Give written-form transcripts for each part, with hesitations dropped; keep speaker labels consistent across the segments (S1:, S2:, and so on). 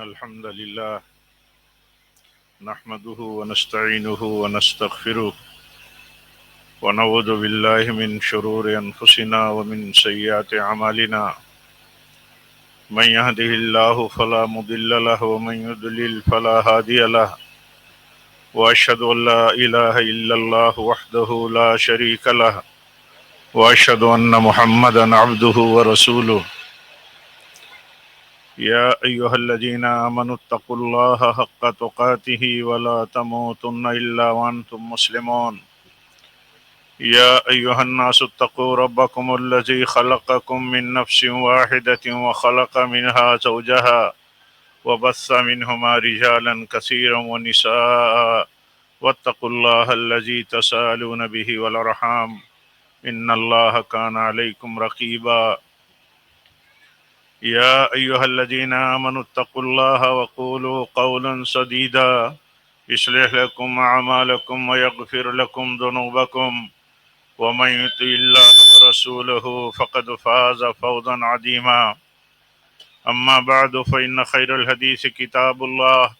S1: الحمد لله نحمده ونستعينه ونستغفره ونعوذ بالله من شرور أنفسنا ومن سيئات أعمالنا من يهده الله فلا مضل له ومن يضلل فلا هادي له وأشهد أن لا إله إلا الله وحده لا شريك له وأشهد أن محمدا عبده ورسوله يا أيها الذين آمنوا اتقوا الله حق تقاته ولا تموتن إلا وأنتم مسلمون يا أيها الناس اتقوا ربكم الذي خلقكم من نفس واحدة وخلق منها زوجها وبث منهما رجالا كثيرا ونساء واتقوا الله الذي تساءلون به والأرحام إن الله كان عليكم رقيبا يا أيها الذين آمنوا اتقوا الله وقولوا قولا سديدا يصلح لكم أعمالكم ويغفر لكم ذنوبكم ومن يطع الله ورسوله فقد فاز فوزا عظيما أما بعد فإن خير الحديث كتاب الله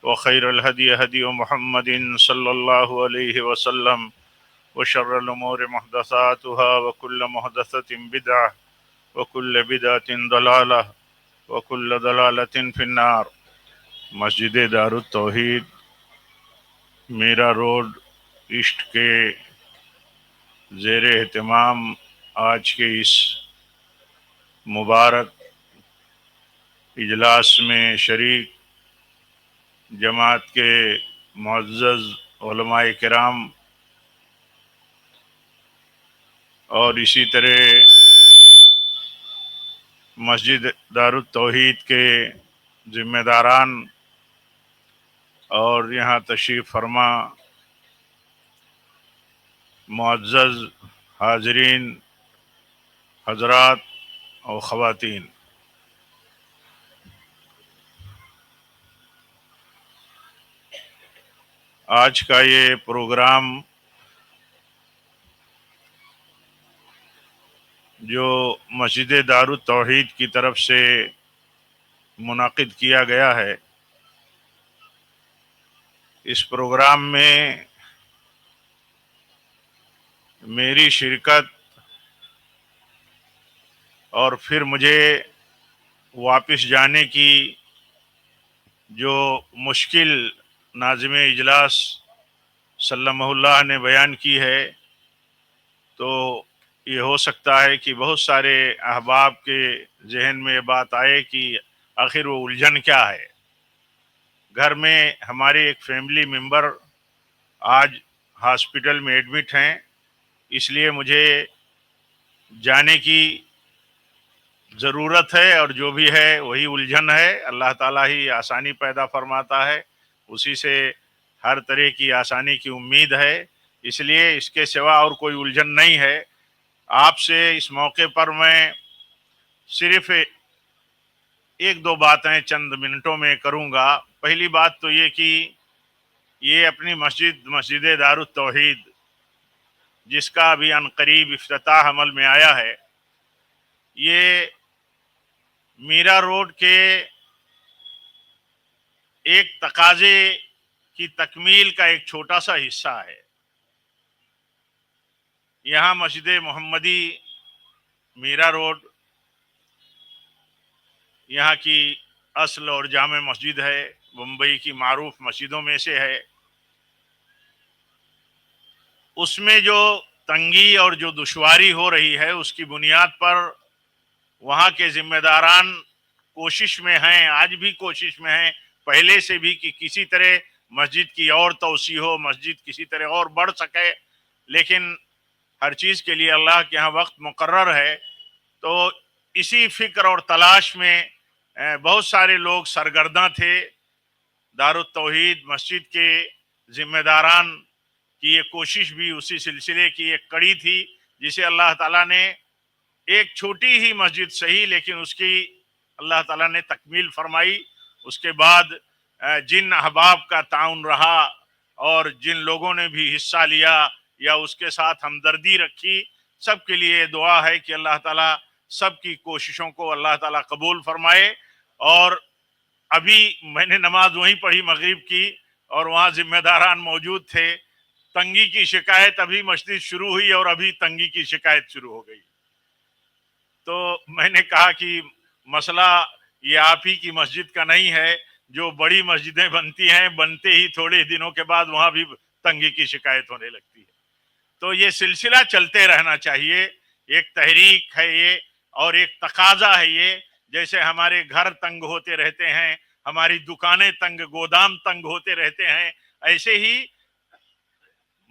S1: وخير الهدي هدي محمد صلى الله عليه وسلم وشر الأمور محدثاتها وكل محدثة بدعة وكل بدعة ضلالة وكل ضلالة في النار۔ مسجد دار التوحید میرا روڈ ایسٹ کے زیر اہتمام آج کے اس مبارک اجلاس میں شریک جماعت کے معزز علماء کرام اور اسی طرح مسجد دار التوحید کے ذمہ داران اور یہاں تشریف فرما معزز حاضرین حضرات اور خواتین، آج کا یہ پروگرام جو مسجد دار التوحید کی طرف سے منعقد کیا گیا ہے، اس پروگرام میں میری شرکت اور پھر مجھے واپس جانے کی جو مشکل ناظم اجلاس سلمہ اللہ نے بیان کی ہے، تو یہ ہو سکتا ہے کہ بہت سارے احباب کے ذہن میں یہ بات آئے کہ آخر وہ الجھن کیا ہے۔ گھر میں ہمارے ایک فیملی ممبر آج ہاسپٹل میں ایڈمٹ ہیں، اس لیے مجھے جانے کی ضرورت ہے، اور جو بھی ہے وہی الجھن ہے۔ اللہ تعالیٰ ہی آسانی پیدا فرماتا ہے، اسی سے ہر طرح کی آسانی کی امید ہے، اس لیے اس کے سوا اور کوئی الجھن نہیں ہے۔ آپ سے اس موقع پر میں صرف ایک دو باتیں چند منٹوں میں کروں گا۔ پہلی بات تو یہ کہ یہ اپنی مسجد دار التوحید جس کا ابھی عنقریب افتتاح عمل میں آیا ہے، یہ میرا روڈ کے ایک تقاضے کی تکمیل کا ایک چھوٹا سا حصہ ہے۔ یہاں مسجد محمدی میرا روڈ یہاں کی اصل اور جامع مسجد ہے، ممبئی کی معروف مسجدوں میں سے ہے۔ اس میں جو تنگی اور جو دشواری ہو رہی ہے، اس کی بنیاد پر وہاں کے ذمہ داران کوشش میں ہیں، آج بھی کوشش میں ہیں، پہلے سے بھی، کہ کسی طرح مسجد کی اور توسیع ہو، مسجد کسی طرح اور بڑھ سکے، لیکن ہر چیز کے لیے اللہ کے ہاں وقت مقرر ہے۔ تو اسی فکر اور تلاش میں بہت سارے لوگ سرگرداں تھے۔ دار التوحید مسجد کے ذمہ داران کی یہ کوشش بھی اسی سلسلے کی ایک کڑی تھی، جسے اللہ تعالیٰ نے ایک چھوٹی ہی مسجد صحیح، لیکن اس کی اللہ تعالیٰ نے تکمیل فرمائی۔ اس کے بعد جن احباب کا تعاون رہا اور جن لوگوں نے بھی حصہ لیا یا اس کے ساتھ ہمدردی رکھی، سب کے لیے دعا ہے کہ اللہ تعالیٰ سب کی کوششوں کو اللہ تعالیٰ قبول فرمائے، اور अभी मैंने नमाज वहीं पढ़ी मगरिब की और वहाँ जिम्मेदारान मौजूद थे। तंगी की शिकायत अभी मस्जिद शुरू हुई और अभी तंगी की शिकायत शुरू हो गई। तो मैंने कहा कि मसला ये आप ही की मस्जिद का नहीं है, जो बड़ी मस्जिदें बनती हैं बनते ही थोड़े दिनों के बाद वहां भी तंगी की शिकायत होने लगती है। तो ये सिलसिला चलते रहना चाहिए। एक तहरीक है ये और एक तकाजा है ये। जैसे हमारे घर तंग होते रहते हैं, हमारी दुकानें तंग, गोदाम तंग होते रहते हैं, ऐसे ही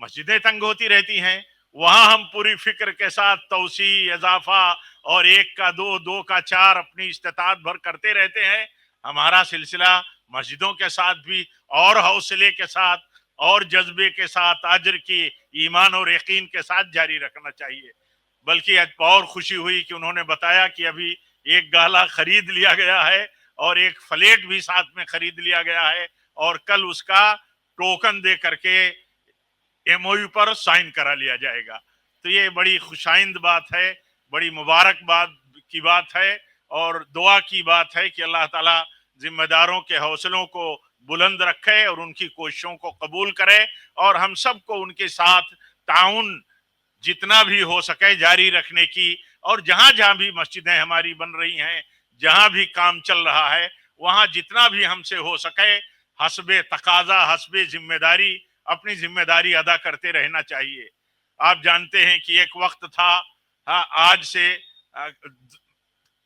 S1: मस्जिदें तंग होती रहती हैं। वहां हम पूरी फिक्र के साथ तौसी, इजाफा और एक का दो, दो का चार अपनी इस्तेताअत भर करते रहते हैं। हमारा सिलसिला मस्जिदों के साथ भी और हौसले के साथ और जज्बे के साथ, अजर की, ईमान और यकीन के साथ जारी रखना चाहिए। बल्कि आज और खुशी हुई कि उन्होंने बताया कि अभी एक गाला खरीद लिया गया है और एक फ्लेट भी साथ में खरीद लिया गया है और कल उसका टोकन दे करके एमओयू पर साइन करा लिया जाएगा। तो ये बड़ी खुशाइंद बात है, बड़ी मुबारक की बात है और दुआ की बात है कि अल्लाह ताला जिम्मेदारों के हौसलों को बुलंद रखे और उनकी कोशिशों को कबूल करे और हम सबको उनके साथ ताउन जितना भी हो सके जारी रखने की। और जहां जहां भी मस्जिदें हमारी बन रही हैं, जहां भी काम चल रहा है, वहां जितना भी हमसे हो सके हस्बे तकाजा, हस्बे जिम्मेदारी अपनी जिम्मेदारी अदा करते रहना चाहिए। आप जानते हैं कि एक वक्त था, हाँ, आज से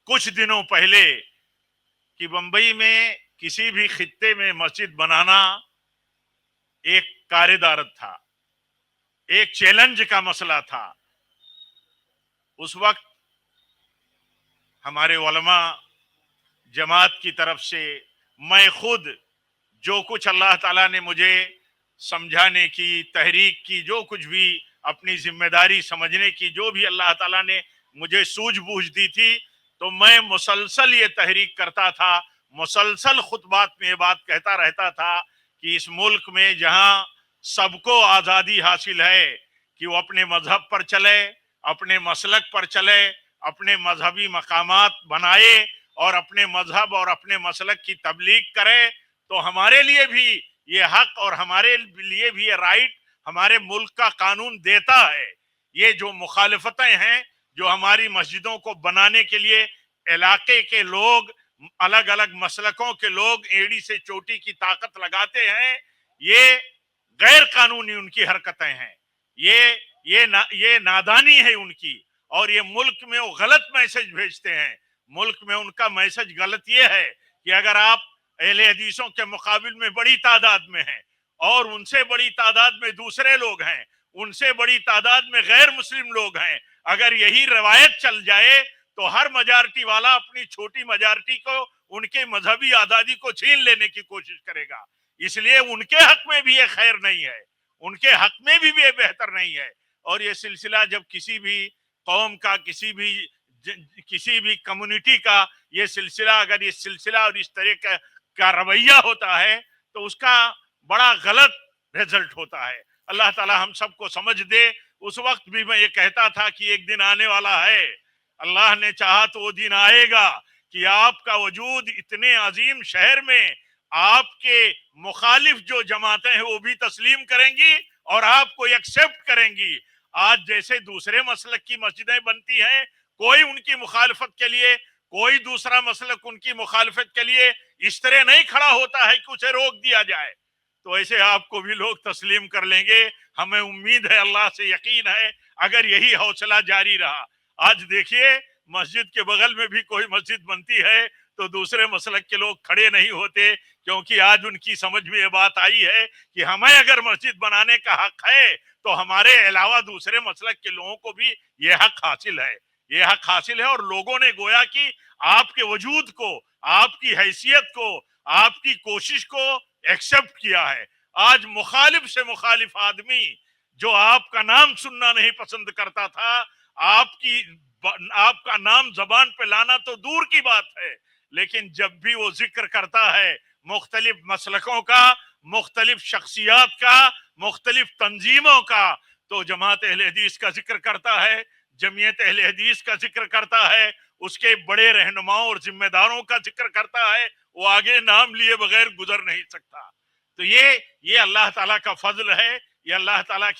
S1: कुछ दिनों पहले, कि बंबई में किसी भी खित्ते में मस्जिद बनाना एक कार्यदारत था, एक चैलेंज का मसला था। उस वक्त हमारे उलमा जमात की तरफ से, मैं खुद, जो कुछ अल्लाह ताला ने मुझे समझाने की, तहरीक की, जो कुछ भी अपनी जिम्मेदारी समझने की जो भी अल्लाह ताला ने मुझे सूझबूझ दी थी, तो मैं मुसलसल ये तहरीक करता था, मुसलसल खुतबात में ये बात कहता रहता था कि इस मुल्क में जहां सबको आजादी हासिल है कि वो अपने मजहब पर चले, अपने मसलक पर चले, अपने मजहबी मकामात बनाए और अपने मजहब और अपने मसलक की तबलीग करे, तो हमारे लिए भी ये हक और हमारे लिए भी ये राइट हमारे मुल्क का कानून देता है। ये जो मुखालिफतें हैं, जो हमारी मस्जिदों को बनाने के लिए इलाके के लोग, अलग अलग मसलकों के लोग एड़ी से चोटी की ताकत लगाते हैं, ये गैर कानूनी उनकी हरकतें हैं। ये नादानी है उनकी, और ये मुल्क में वो गलत मैसेज भेजते हैं। मुल्क में उनका मैसेज गलत ये है कि अगर आप अहले हदीसों के मुकाबिल में बड़ी तादाद में हैं और उनसे बड़ी तादाद में दूसरे लोग हैं, उनसे बड़ी तादाद में गैर मुस्लिम लोग हैं, अगर यही रवायत चल जाए तो हर मेजॉरिटी वाला अपनी छोटी मेजॉरिटी को, उनके मजहबी आजादी को छीन लेने की कोशिश करेगा। इसलिए उनके हक में भी ये खैर नहीं है, उनके हक में भी ये बेहतर नहीं है। और ये सिलसिला जब किसी भी कौम का, किसी भी कम्युनिटी का ये सिलसिला, अगर ये सिलसिला और इस तरह का रवैया होता है तो उसका बड़ा गलत रिजल्ट होता है। अल्लाह ताला हम सबको समझ दे। उस वक्त भी मैं ये कहता था कि एक दिन आने वाला है, अल्लाह ने चाहा तो वो दिन आएगा कि आपका वजूद इतने अजीम शहर में आपके मुखालिफ जो जमातें हैं वो भी तस्लीम करेंगी और आपको एक्सेप्ट करेंगी। आज जैसे दूसरे मसलक की मस्जिदें बनती हैं, कोई उनकी मुखालफत के लिए, कोई दूसरा मसलक उनकी मुखालफत के लिए इस तरह नहीं खड़ा होता है कि उसे रोक दिया जाए, तो ऐसे आपको भी लोग तस्लीम कर लेंगे। हमें उम्मीद है, अल्लाह से यकीन है, अगर यही हौसला जारी रहा। आज देखिए, मस्जिद के बगल में भी कोई मस्जिद बनती है तो दूसरे मसलक के लोग खड़े नहीं होते, क्योंकि आज उनकी समझ में ये बात आई है कि हमें अगर मस्जिद बनाने का हक है तो हमारे अलावा दूसरे मसलक के लोगों को भी ये हक हासिल है। ये हक हासिल है और लोगों ने गोया कि आपके वजूद को, आपकी हैसियत को, आपकी कोशिश को एक्सेप्ट किया है। आज मुखालिफ से मुखालिफ आदमी जो आपका नाम सुनना नहीं पसंद करता था, आपका नाम जबान पे लाना तो दूर की बात है, लेकिन जब भी वो जिक्र करता है मुख्तलिफ मसलकों का, मुख्तलिफ शख्सियात का, मुख्तलिफ तंजीमों का, तो जमात अहले हदीस का जिक्र करता है, जमीयत अहले हदीस का जिक्र करता है, उसके बड़े रहनुमाओं और जिम्मेदारों का जिक्र करता है, वो आगे नाम लिए बगैर गुजर नहीं सकता। तो ये अल्लाह ताला का फजल है, ये अल्लाह ताला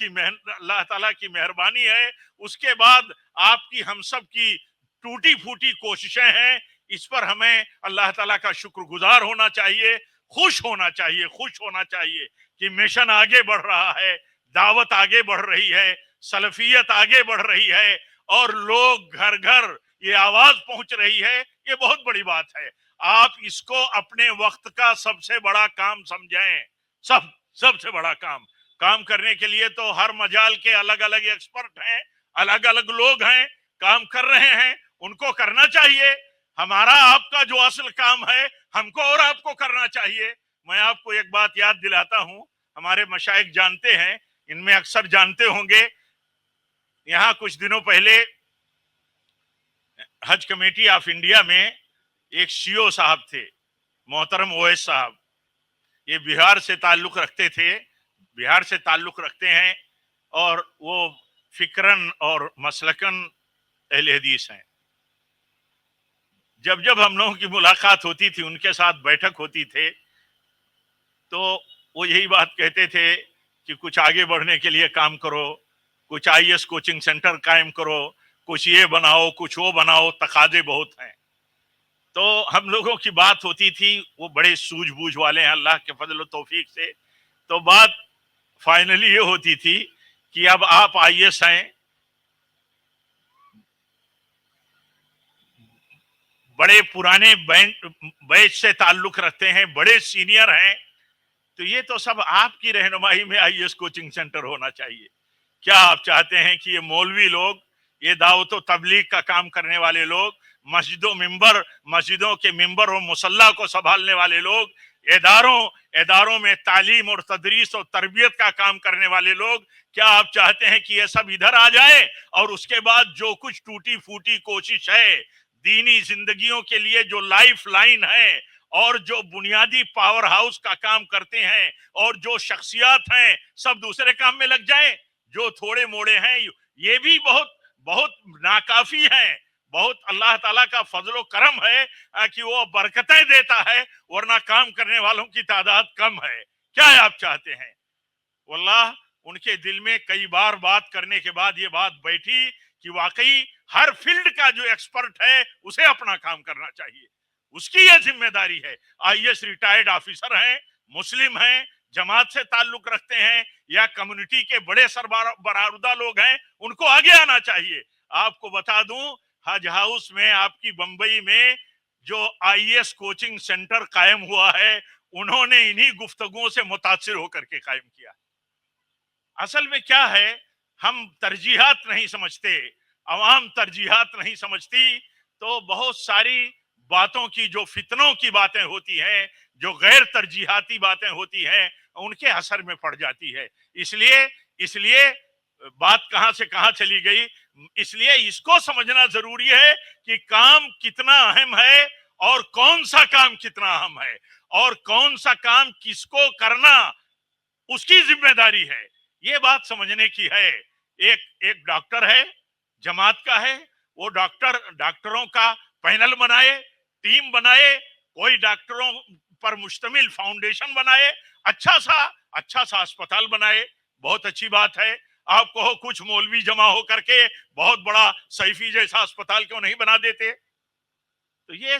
S1: की मेहरबानी है। उसके बाद आपकी हम सब की टूटी फूटी कोशिशें हैं, इस पर हमें अल्लाह ताला का शुक्रगुजार होना चाहिए, खुश होना चाहिए, खुश होना चाहिए कि मिशन आगे बढ़ रहा है, दावत आगे बढ़ रही है, सलफियत आगे बढ़ रही है और लोग घर घर ये आवाज पहुंच रही है। ये बहुत बड़ी बात है। आप इसको अपने वक्त का सबसे बड़ा काम समझें। सबसे बड़ा काम करने के लिए तो हर मजाल के अलग अलग एक्सपर्ट हैं, अलग अलग लोग हैं, काम कर रहे हैं, उनको करना चाहिए। हमारा आपका जो असल काम है, हमको और आपको करना चाहिए। मैं आपको एक बात याद दिलाता हूं, हमारे मशाइख जानते हैं, इनमें अक्सर जानते होंगे, यहाँ कुछ दिनों पहले हज कमेटी ऑफ इंडिया में एक सीओ साहब थे, मोहतरम ओवैस साहब। ये बिहार से ताल्लुक रखते थे, बिहार से ताल्लुक रखते हैं और वो फिक्रन और मसलकन अहले हदीस हैं। जब जब हम लोगों की मुलाकात होती थी, उनके साथ बैठक होती थे, तो वो यही बात कहते थे कि कुछ आगे बढ़ने के लिए काम करो, कुछ आईएएस कोचिंग सेंटर कायम करो, कुछ ये बनाओ, कुछ वो बनाओ, तकाजे बहुत हैं। तो हम लोगों की बात होती थी, वो बड़े सूझबूझ वाले हैं अल्लाह के फजल तौफीक से। तो बात फाइनली ये होती थी कि अब आप आईएएस हैं, बड़े पुराने बैच से ताल्लुक रखते हैं, बड़े सीनियर हैं, तो ये तो सब आपकी रहनुमाई में आईएएस कोचिंग सेंटर होना चाहिए। क्या आप चाहते हैं कि ये मौलवी लोग, ये दावत तबलीग का काम करने वाले लोग, मस्जिदों के मिंबर और मुसल्ला को संभालने वाले लोग, इदारों में तालीम और तदरीस और तरबियत का काम करने वाले लोग, क्या आप चाहते हैं कि ये सब इधर आ जाए और उसके बाद जो कुछ टूटी फूटी कोशिश है दीनी जिंदगियों के लिए, जो लाइफ लाइन है और जो बुनियादी पावर हाउस का काम करते हैं और जो शख्सियात हैं, सब दूसरे काम में लग जाएं? जो थोड़े मोड़े हैं ये भी बहुत बहुत नाकाफी हैं। बहुत अल्लाह ताला का फजलो करम है कि वो बरकतें देता है, वरना काम करने वालों की तादाद कम है। क्या आप चाहते हैं? वल्लाह उनके दिल में कई बार बात करने के बाद ये बात बैठी कि वाकई हर फील्ड का जो एक्सपर्ट है उसे अपना काम करना चाहिए, उसकी ये जिम्मेदारी है। आईएएस रिटायर्ड ऑफिसर हैं, मुस्लिम हैं, जमात से ताल्लुक रखते हैं या कम्युनिटी के बड़े सरबराह लोग हैं, उनको आगे आना चाहिए। आपको बता दूं, हज हाउस में आपकी बंबई में जो आईएएस कोचिंग सेंटर कायम हुआ है, उन्होंने इन्हीं गुफ्तगुओं से मुतासिर होकर के कायम किया। असल में क्या है, हम तरजीहात नहीं समझते, अवाम तरजीहात नहीं समझती, तो बहुत सारी बातों की, जो फितनों की बातें होती हैं, जो गैर तरजीहाती बातें होती हैं, उनके असर में पड़ जाती है। इसलिए इसलिए बात कहां से कहां चली गई, इसलिए इसको समझना जरूरी है कि काम कितना अहम है और कौन सा काम कितना अहम है और कौन सा काम किसको करना उसकी जिम्मेदारी है, ये बात समझने की है। एक डॉक्टर है, जमात का है, वो डॉक्टरों का पैनल बनाए, टीम बनाए, कोई डॉक्टरों पर मुश्तमिल फाउंडेशन बनाए, अच्छा सा अस्पताल बनाए, बहुत अच्छी बात है। आप कहो कुछ मौलवी जमा हो करके बहुत बड़ा सैफी जैसा अस्पताल क्यों नहीं बना देते? तो ये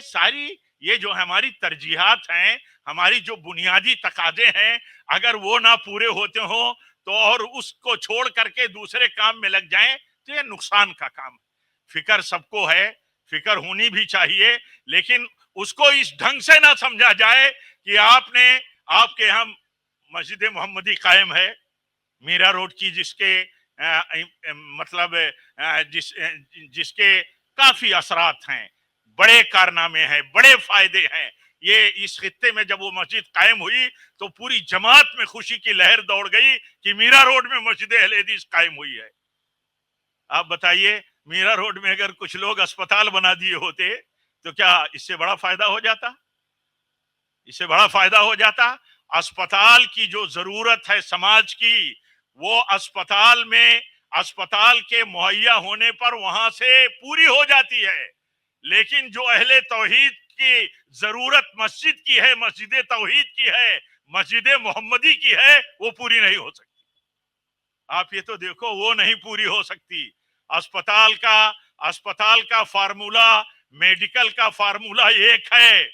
S1: जो हमारी तरजीहात हैं, हमारी जो बुनियादी तकाजे हैं, अगर वो ना पूरे होते हो तो और उसको छोड़ करके दूसरे काम में लग जाएं, तो ये नुकसान का काम। फिक्र सबको है, फिक्र होनी भी चाहिए, लेकिन उसको इस ढंग से ना समझा जाए कि आपके यहाँ मस्जिद मोहम्मदी कायम है, मीरा रोड की, जिसके मतलब जिसके काफी असरात हैं, बड़े कारनामे हैं, बड़े फायदे हैं। ये इस खित्ते में जब वो मस्जिद कायम हुई तो पूरी जमात में खुशी की लहर दौड़ गई कि मीरा रोड में मस्जिद अहले हदीस कायम हुई है। आप बताइए, मीरा रोड में अगर कुछ लोग अस्पताल बना दिए होते तो क्या इससे बड़ा फायदा हो जाता? इससे बड़ा फायदा हो जाता। अस्पताल की जो जरूरत है समाज की, वो अस्पताल के मुहैया होने पर वहां से पूरी हो जाती है। लेकिन जो अहले तौहीद की जरूरत मस्जिद की है, मस्जिद तौहीद की है, मस्जिद मोहम्मदी की है, वो पूरी नहीं हो सकती। आप ये तो देखो, वो नहीं पूरी हो सकती। अस्पताल का फार्मूला, मेडिकल का फार्मूला एक है,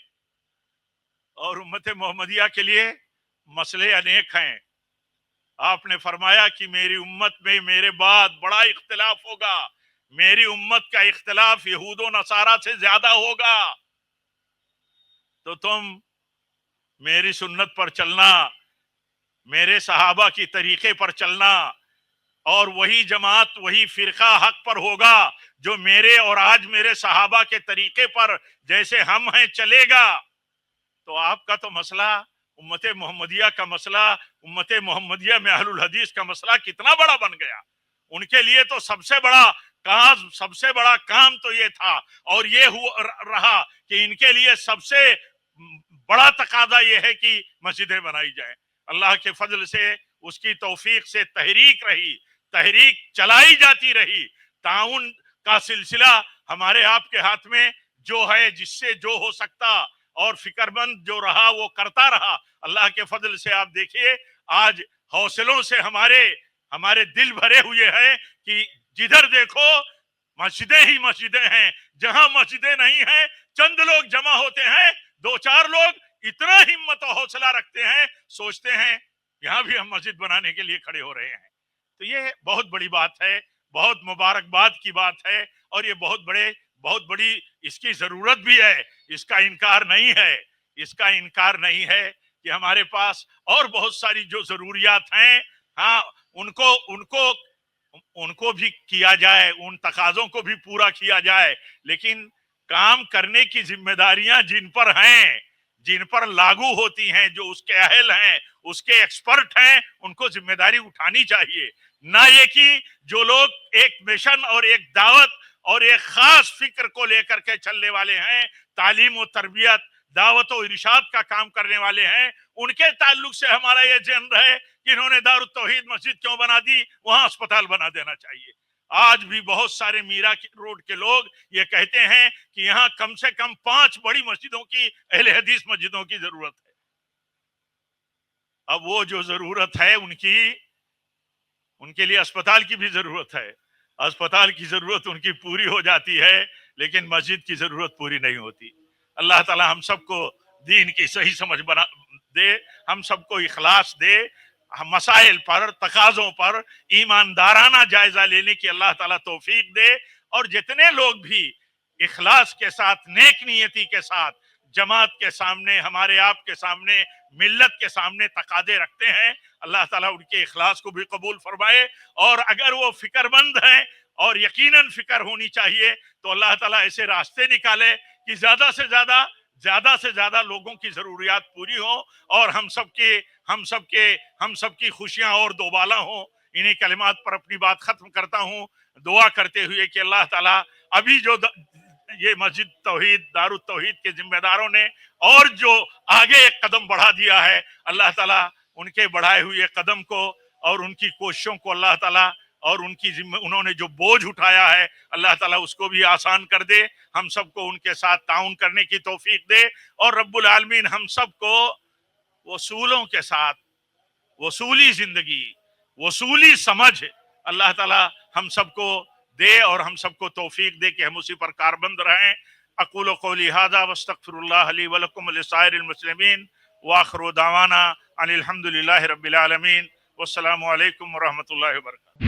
S1: और उम्मत मोहम्मदिया के लिए मसले अनेक हैं। आपने फरमाया कि मेरी उम्मत में मेरे बाद बड़ा इख्तिलाफ होगा, मेरी उम्मत का इख्तिलाफ यहूदो नसारा से ज्यादा होगा, तो तुम मेरी सुन्नत पर चलना, मेरे सहाबा की तरीके पर चलना, और वही जमात, वही फिरका हक पर होगा जो मेरे और आज मेरे सहाबा के तरीके पर जैसे हम हैं चलेगा। तो आपका तो मसला, उम्मत मोहम्मदिया का मसला, उम्मत मोहम्मदिया में अहलुल हदीस का मसला कितना बड़ा बन गया। उनके लिए तो सबसे बड़ा काम तो ये था, और ये रहा कि इनके लिए सबसे बड़ा तकादा ये है कि मस्जिदें बनाई जाए। अल्लाह के फजल से, उसकी तौफीक से तहरीक चलाई जाती रही। ताउन का सिलसिला हमारे आपके हाथ में जो है, जिससे जो हो सकता, और फिक्रमंद जो रहा वो करता रहा। अल्लाह के फजल से आप देखिए, आज हौसलों से हमारे दिल भरे हुए हैं कि जिधर देखो मस्जिदें ही मस्जिदें हैं। जहां मस्जिदें नहीं हैं, चंद लोग जमा होते हैं, 2-4 लोग इतना हिम्मत और हौसला रखते हैं, सोचते हैं यहां भी हम मस्जिद बनाने के लिए खड़े हो रहे हैं। तो ये बहुत बड़ी बात है, बहुत मुबारकबाद की बात है, और ये बहुत बड़ी इसकी जरूरत भी है। इसका इनकार नहीं है कि हमारे पास और बहुत सारी जो जरूरियात हैं, हाँ, उनको भी किया जाए, उन तकाजों को भी पूरा किया जाए, लेकिन काम करने की जिम्मेदारियां जिन पर हैं, जिन पर लागू होती हैं, जो उसके अहल हैं, उसके एक्सपर्ट हैं, उनको जिम्मेदारी उठानी चाहिए। ना ये कि जो लोग एक मिशन और एक दावत और एक खास फिक्र को लेकर के चलने वाले हैं, तालीम और तरबियत, दावत और इरशाद का काम करने वाले हैं, उनके ताल्लुक से हमारा ये जन है कि इन्होंने दारुत तौहीद मस्जिद क्यों बना दी, वहां अस्पताल बना देना चाहिए। आज भी बहुत सारे मीरा रोड के लोग ये कहते हैं कि यहाँ कम से कम 5 बड़ी मस्जिदों की, अहले हदीस मस्जिदों की जरूरत है। अब वो जो जरूरत है उनके लिए अस्पताल की भी जरूरत है। अस्पताल की जरूरत उनकी पूरी हो जाती है, लेकिन मस्जिद की जरूरत पूरी नहीं होती। अल्लाह ताला हम सबको दीन की सही समझ बना दे, हम सबको इखलास दे, मसाइल पर, तकाजों पर ईमानदाराना जायजा लेने की अल्लाह ताला तौफीक दे। और जितने लोग भी इखलास के साथ, नेक नियति के साथ जमात के सामने, हमारे आप के सामने, मिल्लत के सामने तकादे रखते हैं, अल्लाह ताला उनके इखलास को भी कबूल फरमाए। और अगर वो फिक्रमंद हैं, और यकीनन फिक्र होनी चाहिए, तो अल्लाह ताला ऐसे रास्ते निकाले कि ज्यादा से ज्यादा लोगों की जरूरियात पूरी हो, और हम सबकी खुशियां और दोबाला हो। इन्हीं कलिमात पर अपनी बात खत्म करता हूं, दुआ करते हुए कि अल्लाह ताला अभी जो ये मस्जिद तौहीद, दारुत तौहीद के जिम्मेदारों ने और जो आगे एक कदम बढ़ा दिया है, अल्लाह ताला उनके बढ़ाए हुए कदम को और उनकी कोशिशों को अल्लाह ताला, और उन्होंने जो बोझ उठाया है, अल्लाह ताला उसको भी आसान कर दे। हम सबको उनके साथ ताउन करने की तौफीक दे, और रब्बुल आलमीन हम सबको वसूलों के साथ, वसूली जिंदगी, वसूली समझ अल्लाह ताला हम सबको दे, और हम सबको तौफीक दे कि हम उसी पर कारबंद रहें। अक़ूलु क़ौली हाज़ा वस्तग़फ़िरुल्लाह ली व लकुम व लिसाइरिल मुस्लिमीन व आख़िरु दावाना अनिल हम्दुलिल्लाहि रब्बिल आलमीन। वस्सलामु अलैकुम व रहमतुल्लाहि व बरकातुहू।